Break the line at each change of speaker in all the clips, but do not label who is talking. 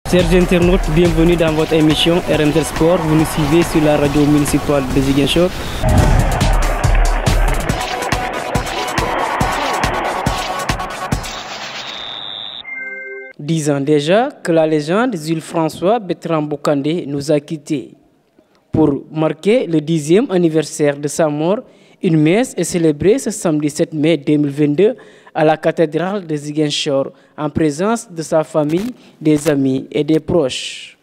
Chers internautes, bienvenue dans votre émission RMZ Sport. Vous nous suivez sur la radio municipale de Ziguinchor. Dix ans déjà que la légende Jules François Bertrand Bocandé nous a quittés. Pour marquer le 10e anniversaire de sa mort, une messe est célébrée ce samedi 7 mai 2022 à la cathédrale de Ziguinchor en présence de sa famille, des amis et des proches.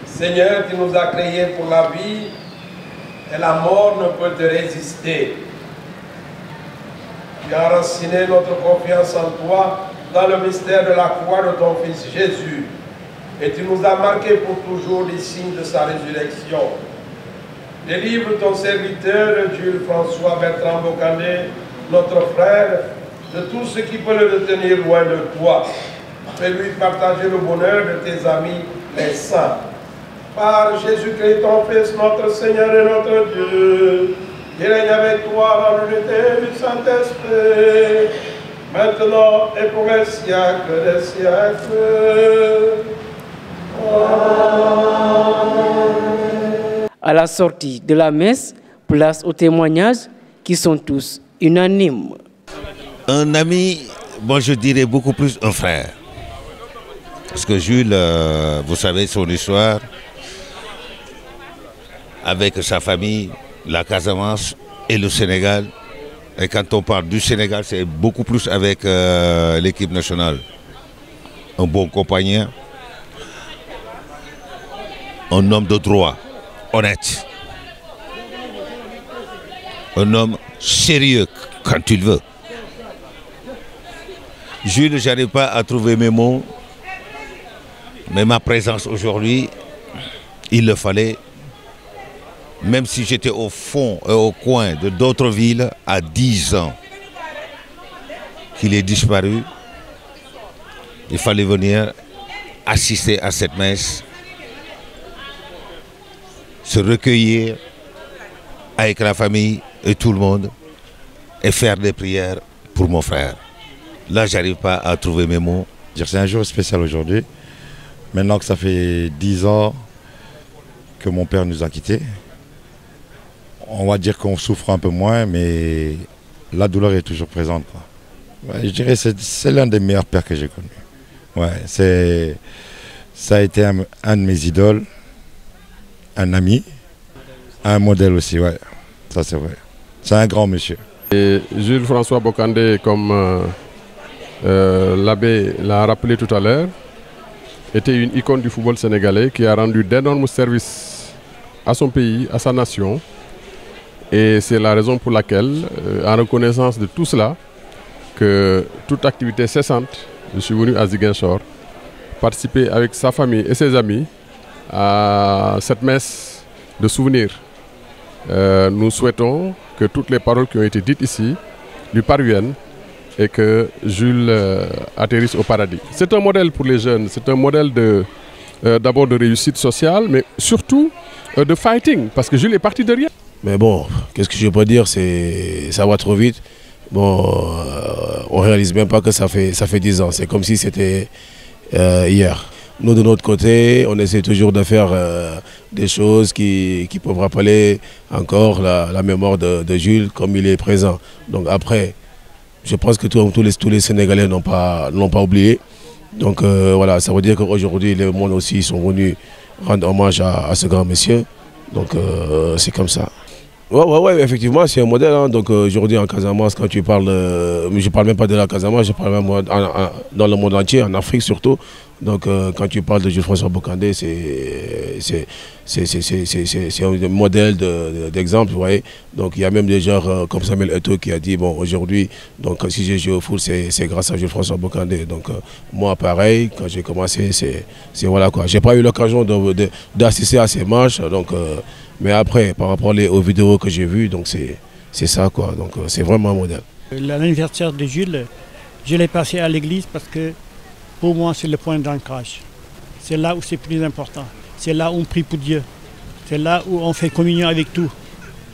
Seigneur, tu nous as créés pour la vie et la mort ne peut te résister. Tu as enraciné notre confiance en toi dans le mystère de la croix de ton Fils Jésus et tu nous as marqués pour toujours les signes de sa résurrection. Délivre ton serviteur Jules François Bertrand Bocandé, notre frère, de tout ce qui peut le retenir loin de toi. Fais-lui partager le bonheur de tes amis, les saints. Par Jésus-Christ, ton Fils, notre Seigneur et notre Dieu, qui règne avec toi dans l'unité du Saint-Esprit, maintenant et pour les siècles des siècles. Amen.
À la sortie de la messe, place aux témoignages qui sont tous unanimes.
Un ami, bon, je dirais beaucoup plus un frère. Parce que Jules, vous savez son histoire, avec sa famille, la Casamance et le Sénégal. Et quand on parle du Sénégal, c'est beaucoup plus avec l'équipe nationale. Un bon compagnon, un homme de droit, honnête, un homme sérieux quand il veut. Jules, je n'arrive pas à trouver mes mots, mais ma présence aujourd'hui, il le fallait. Même si j'étais au fond et au coin de d'autres villes, à 10 ans qu'il est disparu, il fallait venir assister à cette messe, se recueillir avec la famille et tout le monde et faire des prières pour mon frère. Là, j'arrive pas à trouver mes mots.
C'est un jour spécial aujourd'hui. Maintenant que ça fait 10 ans que mon père nous a quittés, on va dire qu'on souffre un peu moins, mais la douleur est toujours présente, quoi. Ouais, je dirais que c'est l'un des meilleurs pères que j'ai connus. Ouais, ça a été un de mes idoles, un ami, un modèle aussi, ouais. Ça c'est vrai. C'est un grand monsieur.
Et Jules François Bocandé, comme l'abbé l'a rappelé tout à l'heure, était une icône du football sénégalais qui a rendu d'énormes services à son pays, à sa nation. Et c'est la raison pour laquelle, en reconnaissance de tout cela, que toute activité cessante, je suis venu à Ziguinchor participer avec sa famille et ses amis à cette messe de souvenirs. Nous souhaitons que toutes les paroles qui ont été dites ici lui parviennent et que Jules atterrisse au paradis. C'est un modèle pour les jeunes, c'est un modèle d'abord de réussite sociale, mais surtout de fighting, parce que Jules est parti de rien.
Mais bon, qu'est-ce que je peux dire, ça va trop vite. Bon, on ne réalise même pas que ça fait 10 ans, c'est comme si c'était hier. Nous, de notre côté, on essaie toujours de faire des choses qui peuvent rappeler encore la mémoire de Jules comme il est présent. Donc après, je pense que tous les Sénégalais n'ont pas oublié. Donc voilà, ça veut dire qu'aujourd'hui, les monde aussi sont venus rendre hommage à ce grand monsieur. Donc c'est comme ça. Ouais, effectivement, c'est un modèle. Hein. Donc aujourd'hui en Casamance, quand tu parles, je ne parle même pas de la Casamance, je parle même dans le monde entier, en Afrique surtout. Donc quand tu parles de Jules François Bocandé, c'est un modèle d'exemple, vous voyez. Donc il y a même des gens comme Samuel Eto'o qui a dit, bon aujourd'hui, donc si j'ai joué au foot, c'est grâce à Jules François Bocandé. Donc moi pareil, quand j'ai commencé, c'est voilà quoi. J'ai pas eu l'occasion d'assister à ces matchs, donc mais après, par rapport aux vidéos que j'ai vues, donc c'est ça quoi. Donc c'est vraiment un modèle.
L'anniversaire de Jules, je l'ai passé à l'église parce que pour moi c'est le point d'ancrage. C'est là où c'est plus important. C'est là où on prie pour Dieu. C'est là où on fait communion avec tout.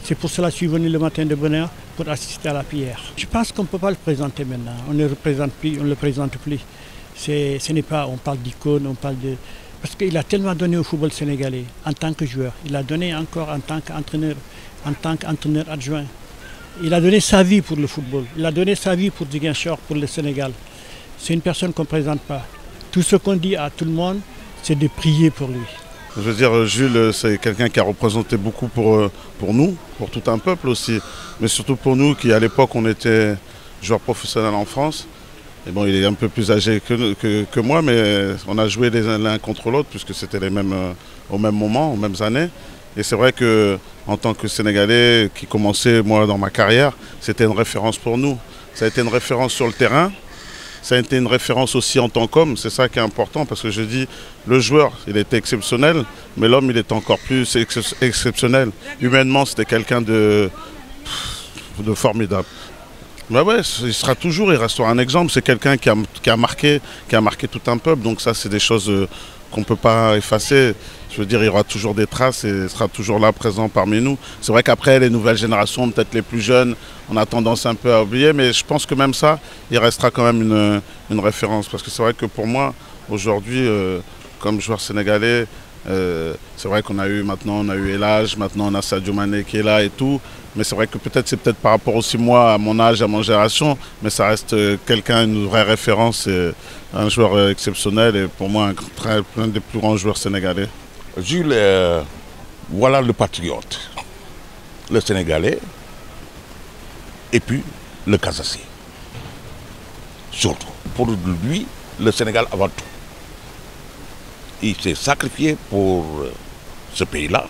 C'est pour cela que je suis venu le matin de bonne heure pour assister à la prière. Je pense qu'on ne peut pas le présenter maintenant. On ne le représente plus, on ne le présente plus. Ce n'est pas, on parle d'icône, on parle de... Parce qu'il a tellement donné au football sénégalais en tant que joueur. Il a donné encore en tant qu'entraîneur adjoint. Il a donné sa vie pour le football. Il a donné sa vie pour Ziguinchor, pour le Sénégal. C'est une personne qu'on ne présente pas. Tout ce qu'on dit à tout le monde, c'est de prier pour lui.
Je veux dire, Jules, c'est quelqu'un qui a représenté beaucoup pour nous, pour tout un peuple aussi. Mais surtout pour nous, qui à l'époque, on était joueurs professionnels en France. Et bon, il est un peu plus âgé que moi, mais on a joué l'un contre l'autre, puisque c'était les mêmes, au même moment, aux mêmes années. Et c'est vrai qu'en tant que Sénégalais qui commençait, moi, dans ma carrière, c'était une référence pour nous. Ça a été une référence sur le terrain. Ça a été une référence aussi en tant qu'homme, c'est ça qui est important, parce que je dis, le joueur, il était exceptionnel, mais l'homme, il était encore plus exceptionnel. Humainement, c'était quelqu'un de formidable. Bah ouais, il restera un exemple, c'est quelqu'un qui a marqué tout un peuple, donc ça, c'est des choses qu'on ne peut pas effacer. Je veux dire, il y aura toujours des traces et il sera toujours là, présent parmi nous. C'est vrai qu'après, les nouvelles générations, peut-être les plus jeunes, on a tendance un peu à oublier, mais je pense que même ça, il restera quand même une référence. Parce que c'est vrai que pour moi, aujourd'hui, comme joueur sénégalais, c'est vrai qu'on a eu maintenant, on a eu El Hadj, maintenant on a Sadio Mané qui est là et tout. Mais c'est vrai que c'est peut-être par rapport aussi moi, à mon âge, à mon génération, mais ça reste quelqu'un, une vraie référence, et un joueur exceptionnel et pour moi l'un des plus grands joueurs sénégalais.
Jules, voilà le patriote, le Sénégalais, et puis le Casassé. Surtout, pour lui, le Sénégal avant tout. Il s'est sacrifié pour ce pays-là.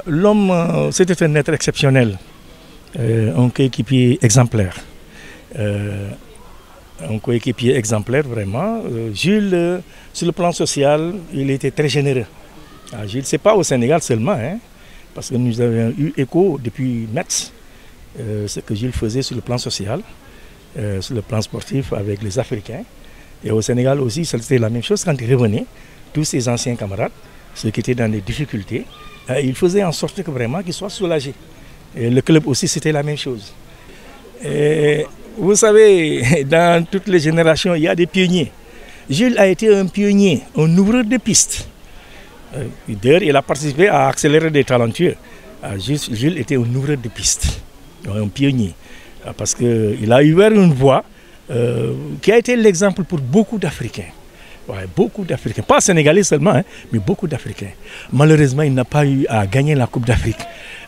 L'homme, c'était un être exceptionnel, un coéquipier exemplaire. Un coéquipier exemplaire, vraiment. Jules, sur le plan social, il était très généreux. Jules, ce n'est pas au Sénégal seulement, hein, parce que nous avons eu écho depuis Metz, ce que Jules faisait sur le plan social, sur le plan sportif avec les Africains. Et au Sénégal aussi, c'était la même chose quand il revenait. Tous ses anciens camarades, ceux qui étaient dans des difficultés, il faisait en sorte que vraiment qu'ils soient soulagés. Et le club aussi, c'était la même chose. Et vous savez, dans toutes les générations, il y a des pionniers. Jules a été un pionnier, un ouvreur de pistes. D'ailleurs, il a participé à accélérer des talentueux. Jules était un ouvreur de pistes, un pionnier. Parce qu'il a ouvert une voie qui a été l'exemple pour beaucoup d'Africains. Ouais, beaucoup d'Africains, pas sénégalais seulement, hein, mais beaucoup d'Africains. Malheureusement, il n'a pas eu à gagner la Coupe d'Afrique.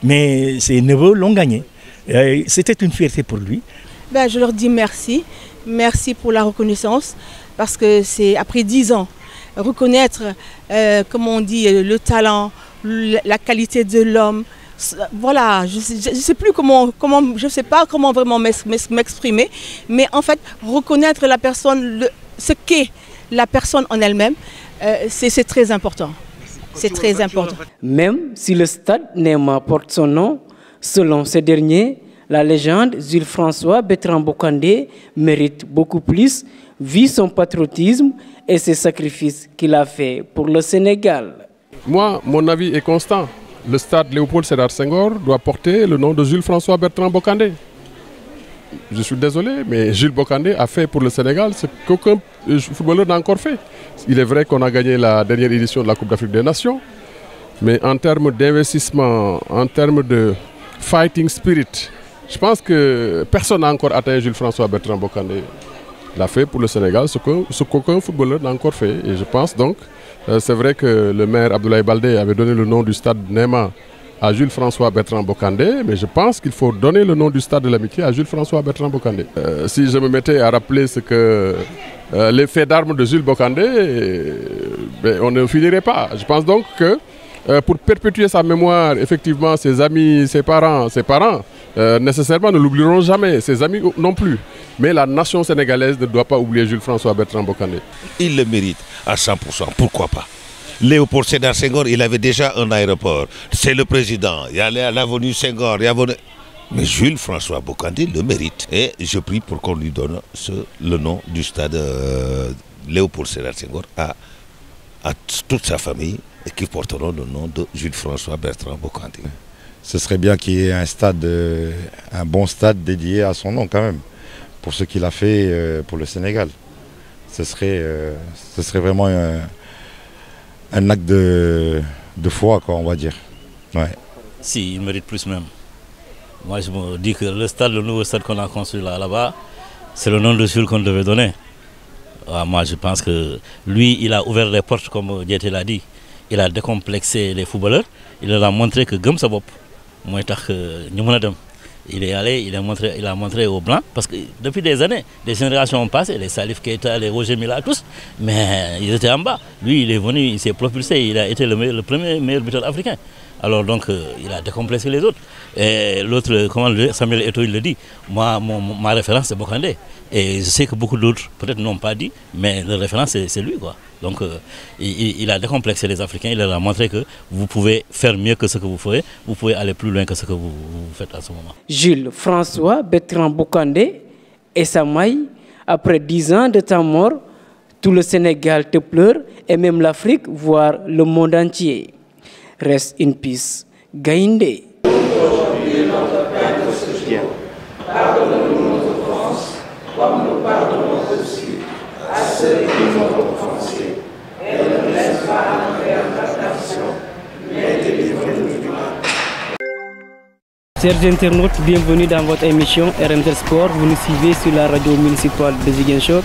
Mais ses neveux l'ont gagné. C'était une fierté pour lui.
Ben, je leur dis merci. Merci pour la reconnaissance. Parce que c'est après 10 ans, reconnaître, comme on dit, le talent, la qualité de l'homme. Voilà, je sais plus je sais pas comment vraiment m'exprimer. Mais en fait, reconnaître la personne, ce qu'est la personne en elle-même, c'est très important. C'est très important.
Même si le stade Néma porte son nom, selon ce dernier, la légende Jules François Bertrand Bocandé mérite beaucoup plus, vu son patriotisme et ses sacrifices qu'il a fait pour le Sénégal.
Moi, mon avis est constant. Le stade Léopold Sédar Senghor doit porter le nom de Jules François Bertrand Bocandé. Je suis désolé, mais Jules Bocandé a fait pour le Sénégal ce qu'aucun footballeur n'a encore fait. Il est vrai qu'on a gagné la dernière édition de la Coupe d'Afrique des Nations, mais en termes d'investissement, en termes de fighting spirit, je pense que personne n'a encore atteint Jules François Bertrand Bocandé. Il a fait pour le Sénégal ce qu'aucun footballeur n'a encore fait. Et je pense donc, c'est vrai que le maire Abdoulaye Baldé avait donné le nom du stade Néma à Jules François Bertrand Bocandé, mais je pense qu'il faut donner le nom du stade de l'amitié à Jules François Bertrand Bocandé. Si je me mettais à rappeler les faits d'armes de Jules Bocandé, on ne finirait pas. Je pense donc que pour perpétuer sa mémoire, effectivement, ses amis, ses parents, nécessairement ne l'oublieront jamais, ses amis non plus. Mais la nation sénégalaise ne doit pas oublier Jules François Bertrand Bocandé.
Il le mérite à 100%, pourquoi pas. Léopold Sédar Senghor, il avait déjà un aéroport. C'est le président. Il y a l'avenue Senghor. Mais Jules François Bocandé le mérite. Et je prie pour qu'on lui donne le nom du stade Léopold Sédar Senghor à toute sa famille et qui porteront le nom de Jules François Bertrand Bocandé.
Ce serait bien qu'il y ait un bon stade dédié à son nom quand même, pour ce qu'il a fait pour le Sénégal. ce serait vraiment un acte de foi, quoi, on va dire. Ouais.
Si, il mérite plus même. Moi, je me dis que le nouveau stade qu'on a construit là-bas, c'est le nom de Jules qu'on devait donner. Moi, je pense que lui, il a ouvert les portes, comme Diété l'a dit. Il a décomplexé les footballeurs. Il leur a montré que Gum Sabop, il est allé, il a montré aux Blancs, parce que depuis des années, des générations ont passé, les Salif Keita, les Roger Mila, tous, mais ils étaient en bas. Lui, il est venu, il s'est propulsé, il a été le premier meilleur buteur africain. Alors donc, il a décomplexé les autres. Et l'autre, Samuel Eto'o, il le dit, moi, ma référence, c'est Bokandé. Et je sais que beaucoup d'autres, peut-être n'ont pas dit, mais la référence, c'est lui, quoi. Donc, il a décomplexé les Africains, il leur a montré que vous pouvez faire mieux que ce que vous ferez, vous pouvez aller plus loin que ce que vous faites à ce moment.
Jules François Bertrand Bokandé et Samaï, après 10 ans de temps mort, tout le Sénégal te pleure, et même l'Afrique, voire le monde entier. Reste in peace. Gaïndé. Aujourd'hui, notre Père quotidien, pardonne-nous nos offenses, comme nous pardonnons aussi à ceux qui nous ont offensés. Et ne nous laisse pas entrer en tentation, mais délivre-nous du mal. Chers internautes, bienvenue dans votre émission RMZ Sport. Vous nous suivez sur la radio municipale de Ziguinchor.